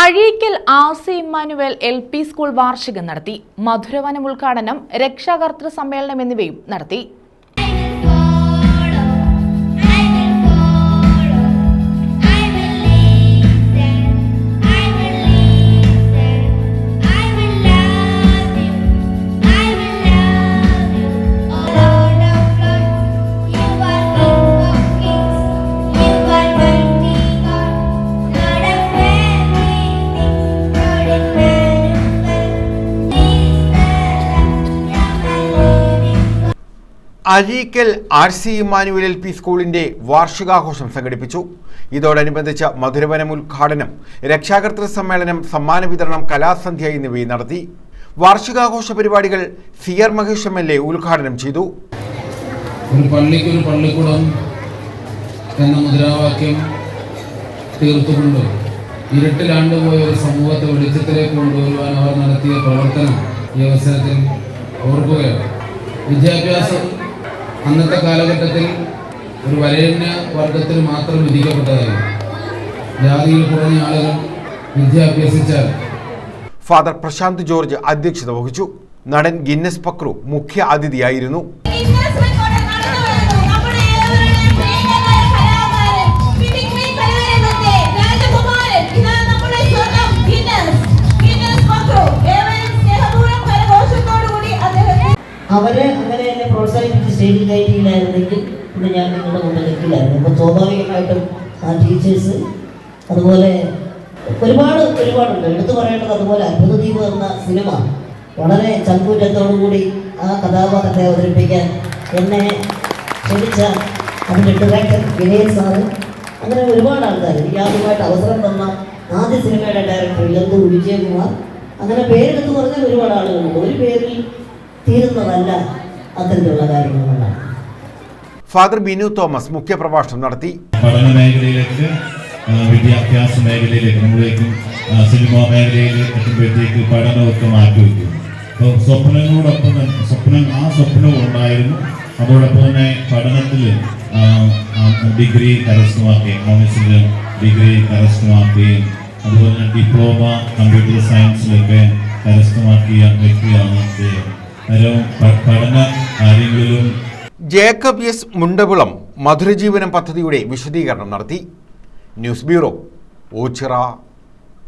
Azhikkal ആർ.സി. Emmanuel LP school വാർഷികം നടത്തി. മധുരവനം ഉദ്ഘാടനം, രക്ഷാകർതൃ സമ്മേളനം എന്നിവയും നടത്തി. അഴീക്കൽ ആർ.സി. ഇമ്മാനുവേൽ LP സ്കൂളിന്റെ വാർഷികാഘോഷം സംഘടിപ്പിച്ചു. ഇതോടനുബന്ധിച്ച് മധുരവനം ഉദ്ഘാടനം, രക്ഷാകർതൃ സമ്മേളനം, സമ്മാന വിതരണം, കലാസന്ധ്യ എന്നിവയും നടത്തി. വാർഷികാഘോഷ പരിപാടികൾ CR മഹേഷ് MLA ഉദ്ഘാടനം ചെയ്തു. ഒരു പള്ളിക്കൊരു പള്ളിക്കൂടം എന്ന മുദ്രാവാക്യം തീർത്തുകൊണ്ട് ഇരുട്ടിലാണ്ടുപോയ ഒരു സമൂഹത്തെ വെളിച്ചത്തിലേക്ക് കൊണ്ടുവരുവാൻ അവർ നടത്തിയ പ്രവർത്തനം ഈ അവസരത്തിൽ ഓർക്കുകയാണ്. വിദ്യാഭ്യാസം അന്നത്തെ കാലഘട്ടത്തിൽ ഒരു വരേണ്യ വർഗത്തിന് മാത്രം വിധിക്കപ്പെട്ടതായിരുന്നു. ജാതിയിൽ കുറഞ്ഞ ആളുകൾ വിദ്യാഭ്യസിച്ചാൽ. ഫാദർ പ്രശാന്ത് ജോർജ് അധ്യക്ഷത വഹിച്ചു. നടൻ ഗിന്നസ് പക്രു മുഖ്യ അതിഥിയായിരുന്നു. അവരെ അങ്ങനെ എന്നെ പ്രോത്സാഹിപ്പിച്ച് സ്റ്റേജിൽ കയറ്റിയില്ലായിരുന്നെങ്കിൽ പിന്നെ ഞാൻ നിങ്ങളുടെ മുമ്പിൽ നിൽക്കില്ലായിരുന്നു. അപ്പോൾ സ്വാഭാവികമായിട്ടും ആ ടീച്ചേഴ്സ് അതുപോലെ ഒരുപാടുണ്ട് എടുത്തു പറയേണ്ടത്. അതുപോലെ അത്ഭുതദ്വീപ് എന്ന സിനിമ വളരെ ചങ്കൂറ്റത്തോടുകൂടി ആ കഥാപാത്രത്തെ അവതരിപ്പിക്കാൻ എന്നെ ക്ഷണിച്ച അതിൻ്റെ ഡയറക്ടർ വിനയൻ സാറ്, അങ്ങനെ ഒരുപാട് ആൾക്കാർ, എനിക്ക് ആദ്യമായിട്ട് അവസരം തന്ന ആദ്യ സിനിമയുടെ ഡയറക്ടർ ഇലന്തൂർ വിജയകുമാർ, അങ്ങനെ പേരെടുത്ത് പറഞ്ഞാൽ ഒരുപാട് ആളുകളുണ്ട്. ഒരു പേരിൽ തീരുന്നതല്ല അത്തരത്തിലുള്ള കാര്യങ്ങളാണ്. ഫാദർ ബിനു തോമസ് മുഖ്യപ്രഭാഷണം നടത്തി. പഠന മേഖലയിലേക്ക്, വിദ്യാഭ്യാസ മേഖലയിലേക്ക്, നമ്മളിലേക്കും സിനിമാ മേഖലയിലേക്ക് എത്തുമ്പോഴത്തേക്ക് പഠനമൊക്കെ മാറ്റിവെക്കും. അപ്പോൾ സ്വപ്നവും ഉണ്ടായിരുന്നു. അതോടൊപ്പം തന്നെ പഠനത്തിൽ ഡിഗ്രി കരസ്ഥമാക്കി, എക്കണോമിക്സിൽ ഡിഗ്രി കരസ്ഥമാക്കി, അതുപോലെ തന്നെ ഡിപ്ലോമ കമ്പ്യൂട്ടർ സയൻസിലൊക്കെ കരസ്ഥമാക്കിയ വ്യക്തിയാണ് അദ്ദേഹം. പഠന കാര്യങ്ങളിലും. ജേക്കബ് എസ് മുണ്ടകുളം മധുരജീവനം പദ്ധതിയുടെ വിശദീകരണം നടത്തി. News bureau, Ochira.